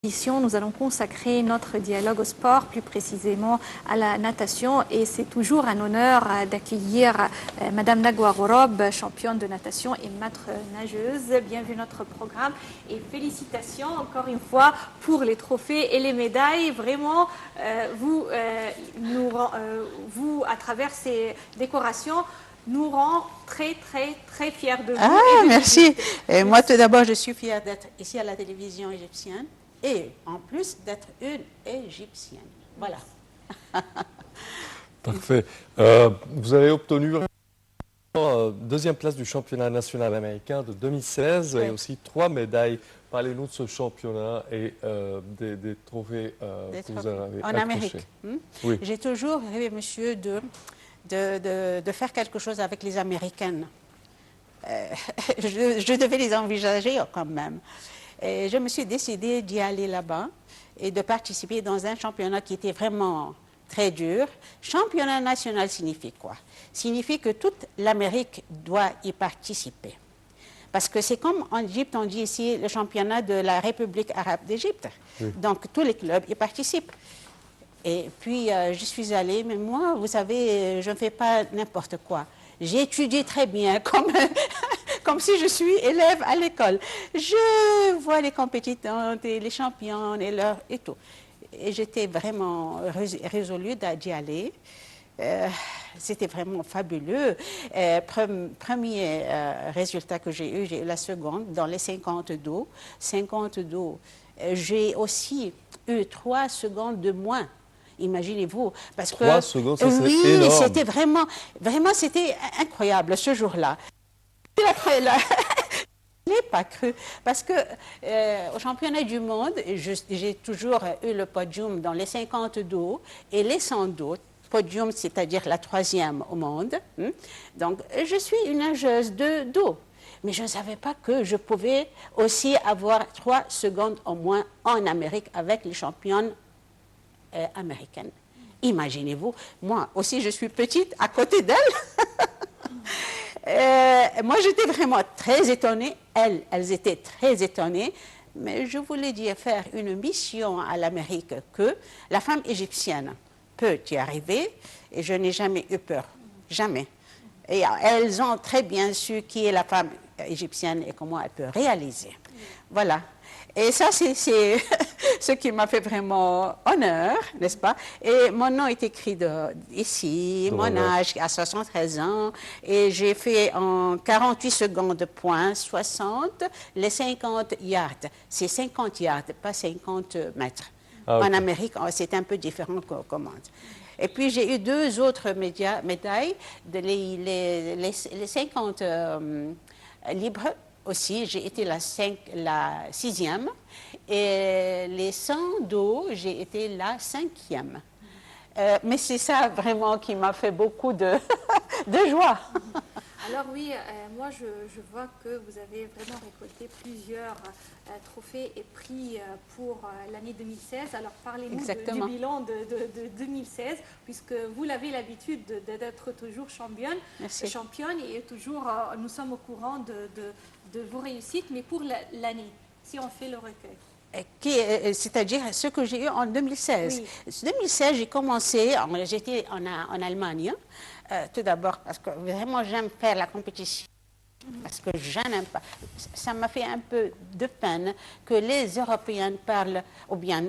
Nous allons consacrer notre dialogue au sport, plus précisément à la natation. Et c'est toujours un honneur d'accueillir Madame Nagwa Ghorob, championne de natation et maître nageuse. Bienvenue à notre programme et félicitations encore une fois pour les trophées et les médailles. Vraiment, vous, à travers ces décorations, nous rend très fiers de vous. Ah, merci. Et moi, tout d'abord, je suis fière d'être ici à la télévision égyptienne. Et en plus d'être une Égyptienne. Voilà. Parfait. Vous avez obtenu deuxième place du championnat national américain de 2016 et aussi 3 médailles. Parlez-nous de ce championnat et des trophées que vous avez en Amérique. Oui. J'ai toujours rêvé, monsieur, de faire quelque chose avec les Américaines. Je devais les envisager quand même. Et je me suis décidée d'y aller là-bas et de participer dans un championnat qui était vraiment très dur. Championnat national signifie quoi? Signifie que toute l'Amérique doit y participer. Parce que c'est comme en Égypte, on dit ici le championnat de la République arabe d'Égypte. Oui. Donc tous les clubs y participent. Et puis je suis allée, mais moi, vous savez, je ne fais pas n'importe quoi. J'ai étudié très bien, comme si je suis élève à l'école. Je vois les compétitantes et les championnes et tout. Et j'étais vraiment résolue d'y aller. C'était vraiment fabuleux. Premier résultat que j'ai eu la seconde dans les 50 dos. 50 dos. J'ai aussi eu 3 secondes de moins. Imaginez-vous, parce 3 que secondes, ça oui, c'est énorme. C'était vraiment, c'était incroyable ce jour-là. Je n'ai pas cru, parce que au championnat du monde, j'ai toujours eu le podium dans les 50 dos et les 100 dos. Podium, c'est-à-dire la 3e au monde. Donc, je suis une nageuse de dos. Mais je ne savais pas que je pouvais aussi avoir 3 secondes au moins en Amérique avec les championnes américaine. Imaginez-vous, moi aussi je suis petite à côté d'elle. Moi j'étais vraiment très étonnée, elles étaient très étonnées, mais je voulais dire faire une mission à l'Amérique que la femme égyptienne peut y arriver et je n'ai jamais eu peur, jamais. Et elles ont très bien su qui est la femme égyptienne et comment elle peut réaliser. Voilà. Et ça, c'est ce qui m'a fait vraiment honneur, n'est-ce pas? Et mon nom est écrit ici, mon âge à 73 ans, et j'ai fait en 48 secondes point 60, les 50 yards. C'est 50 yards, pas 50 mètres. Ah, okay. En Amérique, c'est un peu différent qu'on commande. Et puis, j'ai eu 2 autres médailles, les 50 libres. Aussi, j'ai été la 6e et les 100 dos, j'ai été la 5e. Mais c'est ça vraiment qui m'a fait beaucoup de joie. Alors oui, moi je vois que vous avez vraiment récolté plusieurs trophées et prix pour l'année 2016. Alors parlez-nous du bilan de 2016, puisque vous l'avez l'habitude d'être toujours championne et toujours nous sommes au courant de vos réussites, mais pour l'année, si on fait le recueil. C'est-à-dire ce que j'ai eu en 2016. Oui. 2016, j'ai commencé, j'étais en Allemagne, tout d'abord parce que vraiment j'aime faire la compétition, parce que je n'aime pas. Ça m'a fait un peu de peine que les Européens parlent, ou bien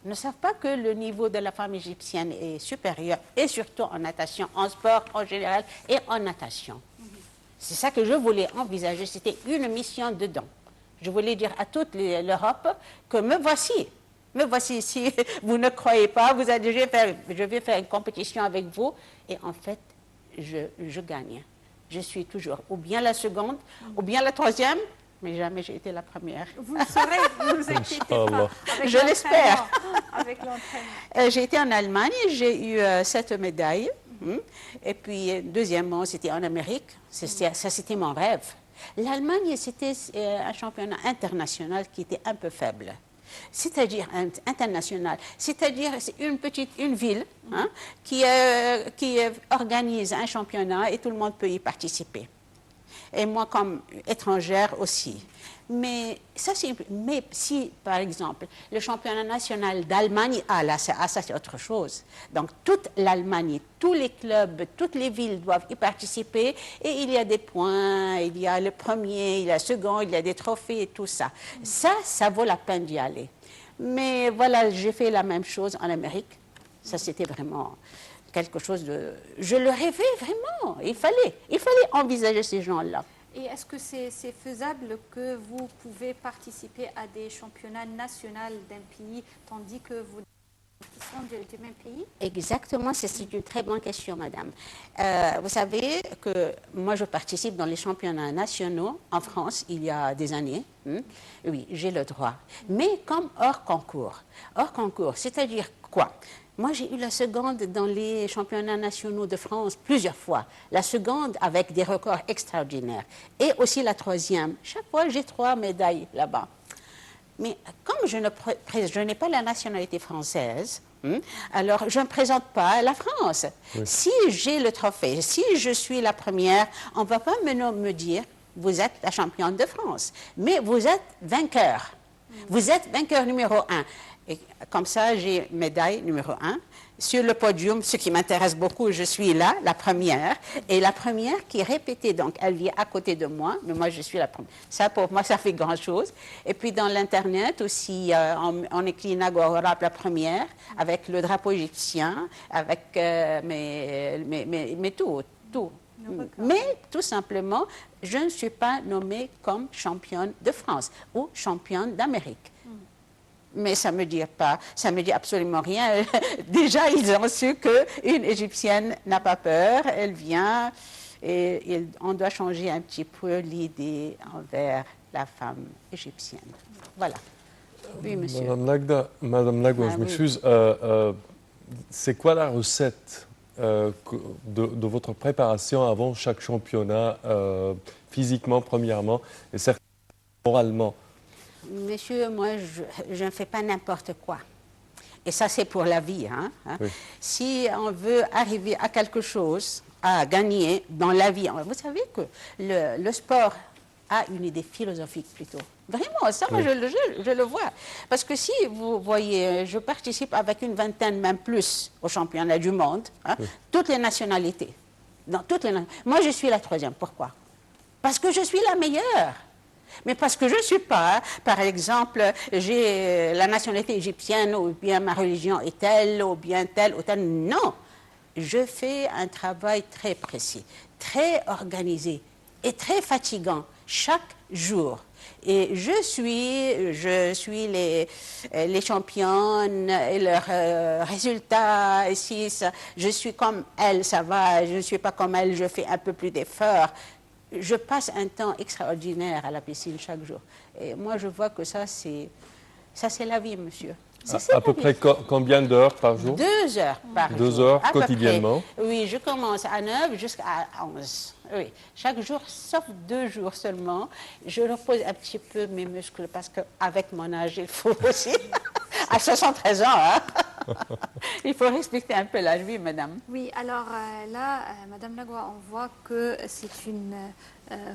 ne savent pas que le niveau de la femme égyptienne est supérieur, et surtout en natation, en sport en général et en natation. C'est ça que je voulais envisager, c'était une mission dedans. Je voulais dire à toute l'Europe que me voici, si vous ne croyez pas, je vais faire une compétition avec vous, et en fait, je gagne. Je suis toujours ou bien la seconde, ou bien la 3e, mais jamais j'ai été la première. Vous le saurez, ne vous inquiétez pas. Je l'espère. Avec l'entraînement. J'ai été en Allemagne, j'ai eu 7 médailles. Et puis, deuxièmement, c'était en Amérique. Ça, c'était mon rêve. L'Allemagne, c'était un championnat international qui était un peu faible. C'est-à-dire international. C'est-à-dire une ville qui organise un championnat et tout le monde peut y participer. et moi comme étrangère aussi. Mais si, par exemple, le championnat national d'Allemagne, ça c'est autre chose. Donc, toute l'Allemagne, tous les clubs, toutes les villes doivent y participer et il y a des points, il y a le premier, il y a le second, il y a des trophées et tout ça. Ça vaut la peine d'y aller. Mais voilà, j'ai fait la même chose en Amérique. Ça, c'était vraiment quelque chose de... Je le rêvais vraiment. Il fallait envisager ces gens-là. Et est-ce que c'est faisable que vous pouvez participer à des championnats nationaux d'un pays tandis que vous sont du même pays? Exactement, c'est une très bonne question, madame. Vous savez que moi, je participe dans les championnats nationaux en France il y a des années. Oui, j'ai le droit. Mais comme hors concours. Hors concours, c'est-à-dire quoi? Moi, j'ai eu la seconde dans les championnats nationaux de France plusieurs fois. La seconde avec des records extraordinaires. Et aussi la troisième. Chaque fois, j'ai 3 médailles là-bas. Mais comme je n'ai pas la nationalité française, alors je ne présente pas la France. Oui. Si j'ai le trophée, si je suis la première, on ne va pas me dire « vous êtes la championne de France », mais vous êtes vainqueur. Vous êtes vainqueur numéro 1. Et comme ça, j'ai médaille numéro 1. Sur le podium, ce qui m'intéresse beaucoup, je suis là, la première. Et la première qui est répétée, donc elle vient à côté de moi, mais moi je suis la première. Ça, pour moi, ça fait grand-chose. Et puis dans l'Internet aussi, on écrit Nagorab la première, avec le drapeau égyptien, avec mais tout. Mais tout simplement, je ne suis pas nommée comme championne de France ou championne d'Amérique. Mais ça ne me dit absolument rien. Déjà, ils ont su qu'une Égyptienne n'a pas peur, elle vient, et on doit changer un petit peu l'idée envers la femme égyptienne. Voilà. Oui, monsieur. Madame Nagwa, je m'excuse. C'est quoi la recette de votre préparation avant chaque championnat, physiquement, premièrement, et certainement moralement? Monsieur, moi, je ne fais pas n'importe quoi. Et ça, c'est pour la vie. Oui. Si on veut arriver à quelque chose, à gagner dans la vie, vous savez que le sport a une idée philosophique plutôt. Vraiment, ça, moi, je le vois. Parce que si vous voyez, je participe avec une vingtaine, même plus, au championnat du monde, toutes les nationalités. Moi, je suis la 3e. Pourquoi? Parce que je suis la meilleure. Mais parce que je ne suis pas, par exemple, j'ai la nationalité égyptienne, ou bien ma religion est telle, ou bien telle, ou telle. Non, je fais un travail très précis, très organisé et très fatigant chaque jour. Et je suis les championnes et leurs résultats. Je suis comme elles, ça va, je ne suis pas comme elles, je fais un peu plus d'efforts. Je passe un temps extraordinaire à la piscine chaque jour. Et moi, je vois que ça, c'est la vie, monsieur. À peu près combien d'heures par jour? 2 heures par jour. 2 heures quotidiennement? Oui, je commence à 9 jusqu'à 11. Oui, chaque jour, sauf 2 jours seulement. Je repose un petit peu mes muscles parce qu'avec mon âge, il faut aussi, à 73 ans, il faut respecter un peu l'âge, oui, madame. Oui, alors là, madame Nagwa, on voit que c'est une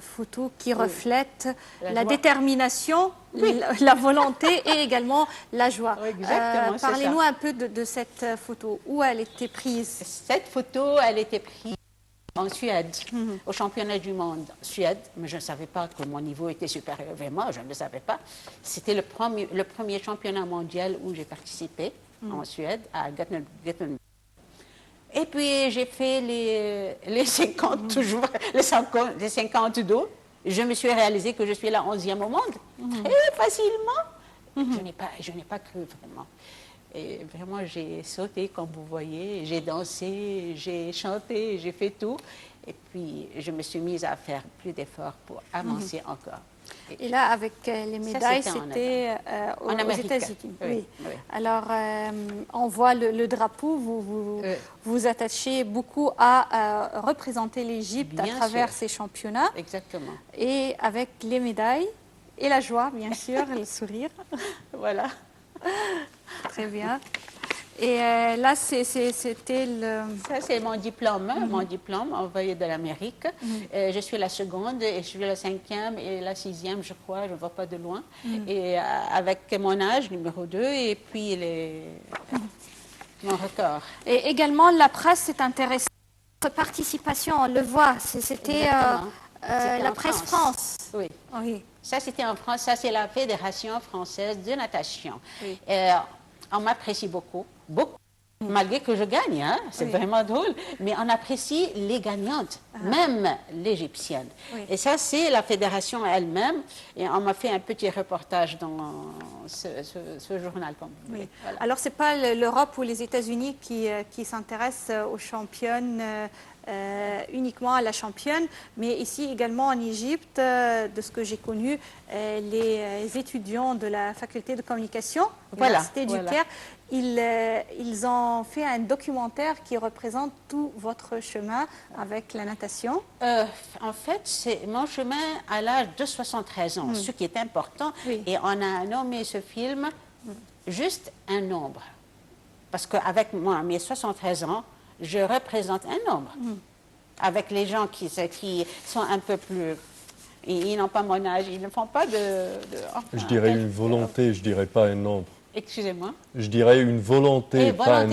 photo qui reflète la détermination, la volonté et également la joie. Exactement, parlez-nous un peu de cette photo. Où elle était prise? Cette photo, elle était prise en Suède, au championnat du monde en Suède, mais je ne savais pas que mon niveau était supérieur. Vraiment, je ne le savais pas. C'était le premier championnat mondial où j'ai participé en Suède, à Göteborg. Et puis, j'ai fait les 50 toujours, les 50 d'eau. Je me suis réalisé que je suis la 11e au monde, très facilement. Je n'ai pas cru vraiment. Et vraiment, j'ai sauté, comme vous voyez, j'ai dansé, j'ai chanté, j'ai fait tout. Et puis, je me suis mise à faire plus d'efforts pour avancer encore. Et là, avec les médailles, c'était aux États-Unis. Oui. Alors, on voit le drapeau, vous attachez beaucoup à représenter l'Égypte à travers ces championnats. Exactement. Et avec les médailles et la joie, bien sûr, le sourire. Voilà. Très bien. Et là, c'était le... Ça, c'est mon diplôme envoyé de l'Amérique. Je suis la seconde, et je suis la 5e et la 6e, je crois, je ne vois pas de loin. Et avec mon âge, numéro 2, et puis mon record. Et également, la presse s'est intéressée à votre participation, on le voit. C'était la presse France. Oui. Oui. Ça, c'était en France. Ça, c'est la Fédération française de natation. Oui. On m'apprécie beaucoup, beaucoup. Malgré que je gagne, hein, c'est vraiment drôle, mais on apprécie les gagnantes, même l'égyptienne. Oui. Et ça, c'est la fédération elle-même. Et on m'a fait un petit reportage dans ce journal, comme vous voulez. Voilà. Alors, ce n'est pas l'Europe ou les États-Unis qui s'intéressent aux championnes, uniquement à la championne, mais ici également en Égypte, de ce que j'ai connu, les étudiants de la faculté de communication, l'Université du Caire, ils ont fait un documentaire qui représente tout votre chemin avec la natation. En fait, c'est mon chemin à l'âge de 73 ans, ce qui est important. Oui. Et on a nommé ce film juste un nombre. Parce qu'avec moi, mes 73 ans, je représente un nombre. Avec les gens qui sont un peu plus... Ils n'ont pas mon âge, ils ne font pas je dirais une volonté, je ne dirais pas un nombre. Excusez-moi. Je dirais une volonté, pas un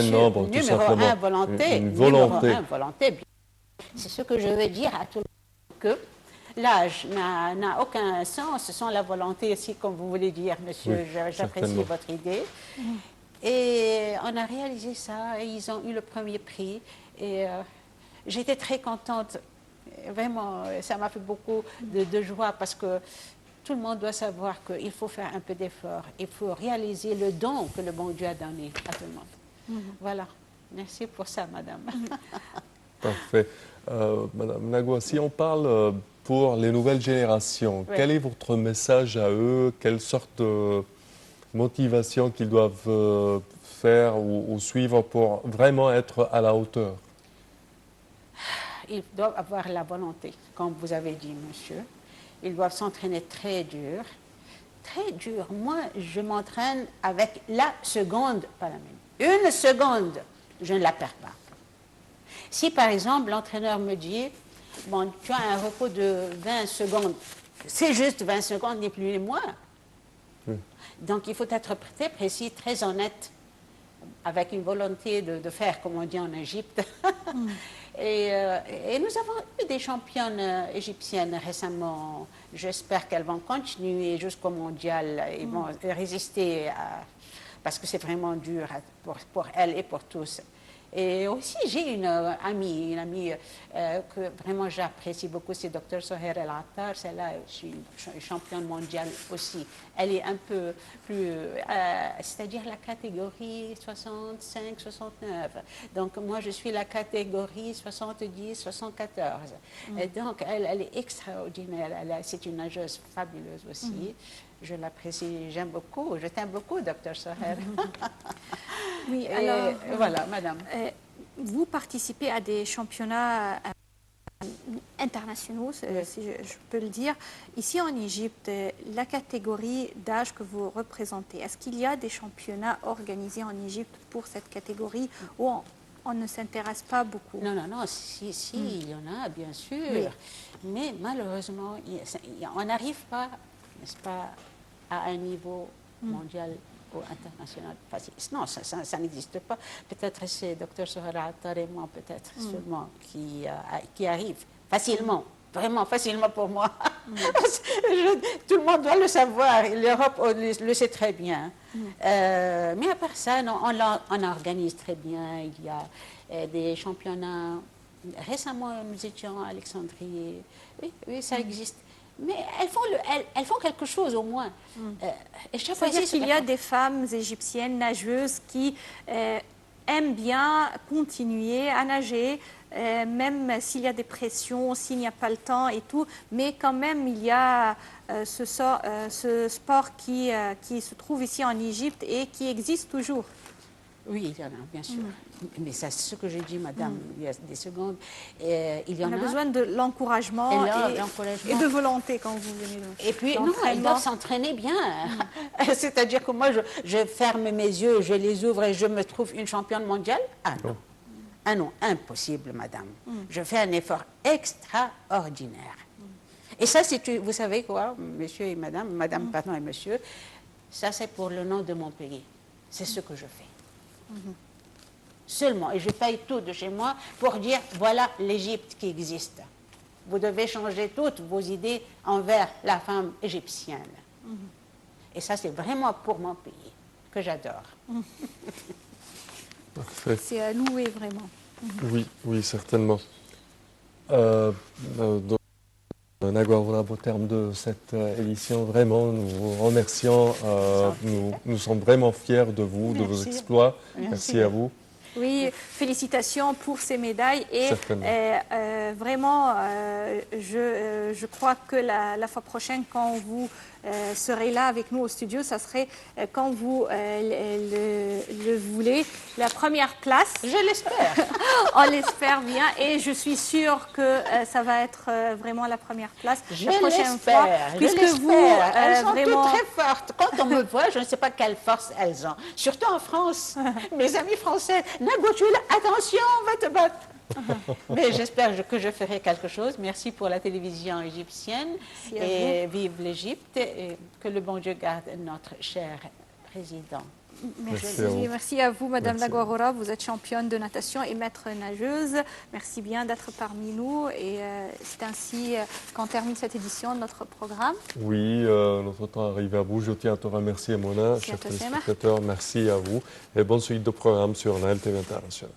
nombre, tout simplement. Numéro 1, volonté. Une volonté. Numéro 1, volonté. C'est ce que je veux dire à tout le monde, que l'âge n'a aucun sens sans la volonté, aussi, comme vous voulez dire, monsieur. Oui, j'apprécie votre idée. Et on a réalisé ça, et ils ont eu le premier prix. Et j'étais très contente. Vraiment, ça m'a fait beaucoup de joie parce que tout le monde doit savoir qu'il faut faire un peu d'effort. Il faut réaliser le don que le bon Dieu a donné à tout le monde. Voilà. Merci pour ça, madame. Parfait. Madame Nagua, si on parle pour les nouvelles générations, quel est votre message à eux? Quelle sorte de motivation qu'ils doivent faire ou suivre pour vraiment être à la hauteur? Ils doivent avoir la volonté, comme vous avez dit, monsieur. Ils doivent s'entraîner très dur. Très dur. Moi, je m'entraîne avec la seconde, pas la même. Une seconde, je ne la perds pas. Si, par exemple, l'entraîneur me dit, bon, tu as un repos de 20 secondes, c'est juste 20 secondes, ni plus ni moins. Donc, il faut être très précis, très honnête, avec une volonté de faire, comme on dit en Égypte. Et nous avons eu des championnes égyptiennes récemment. J'espère qu'elles vont continuer jusqu'au mondial et vont résister, parce que c'est vraiment dur pour elles et pour tous. Et aussi, j'ai une amie que vraiment j'apprécie beaucoup, c'est Dr Soher El Attar. Celle-là, je suis championne mondiale aussi. Elle est un peu plus, c'est-à-dire la catégorie 65-69. Donc, moi, je suis la catégorie 70-74. Et donc, elle est extraordinaire. C'est une nageuse fabuleuse aussi. Je l'apprécie, j'aime beaucoup. Je t'aime beaucoup, Dr Soher. Oui, alors, voilà, madame. Vous participez à des championnats internationaux, si je peux le dire. Ici en Égypte, la catégorie d'âge que vous représentez, est-ce qu'il y a des championnats organisés en Égypte pour cette catégorie où on ne s'intéresse pas beaucoup? Non, si, il y en a, bien sûr. Oui. Mais malheureusement, on n'arrive pas, n'est-ce pas, à un niveau mondial ou international facile. Non, ça n'existe pas. Peut-être c'est Dr Soher El Attar et moi, peut-être seulement, qui arrive facilement, vraiment facilement pour moi. Tout le monde doit le savoir, l'Europe le sait très bien. Mais à part ça, non, on organise très bien. Il y a des championnats. Récemment, nous étions à Alexandrie. Oui, ça existe. Mais elles font quelque chose au moins. C'est-à-dire qu'il y a des femmes égyptiennes nageuses qui aiment bien continuer à nager, même s'il y a des pressions, s'il n'y a pas le temps et tout. Mais quand même, il y a ce sport qui se trouve ici en Égypte et qui existe toujours. Oui, il y en a, bien sûr. Mais c'est ce que j'ai dit, madame, il y a des secondes. Il y en On a besoin de l'encouragement et de volonté quand vous venez. Et puis, non, ils doivent s'entraîner bien. C'est-à-dire que moi, je ferme mes yeux, je les ouvre et je me trouve une championne mondiale. Ah non. Ah non, impossible, madame. Je fais un effort extraordinaire. Et ça, vous savez quoi, monsieur et madame, pardon, et monsieur, ça c'est pour le nom de mon pays. C'est ce que je fais. Seulement, et je paye tout de chez moi pour dire, voilà l'Égypte qui existe. Vous devez changer toutes vos idées envers la femme égyptienne. Et ça, c'est vraiment pour mon pays, que j'adore. Parfait. C'est à louer, vraiment. Oui, oui, certainement. Donc, Nagua, au terme de cette édition, vraiment, nous vous remercions. Nous sommes vraiment fiers de vous, de vos exploits. Merci à vous. Oui, félicitations pour ces médailles et vraiment, je crois que la fois prochaine, quand vous serez là avec nous au studio, ça serait quand vous le voulez, la première place. Je l'espère. On l'espère bien et je suis sûre que ça va être vraiment la première place la prochaine fois. Puisque vous, elles sont toutes très fortes. Quand on me voit, je ne sais pas quelle force elles ont. Surtout en France. Mes amis français, Nagua, attention, on va te battre. Mais j'espère que je ferai quelque chose. Merci pour la télévision égyptienne. Et vive l'Égypte. Et que le bon Dieu garde notre cher président. Merci à vous, Madame Nagua Rora. Vous êtes championne de natation et maître nageuse. Merci bien d'être parmi nous. Et c'est ainsi qu'on termine cette édition de notre programme. Oui, notre temps arrive à bout. Je tiens à te remercier, Mona, chers téléspectateurs. Merci à vous. Et bonne suite de programme sur Nile TV International.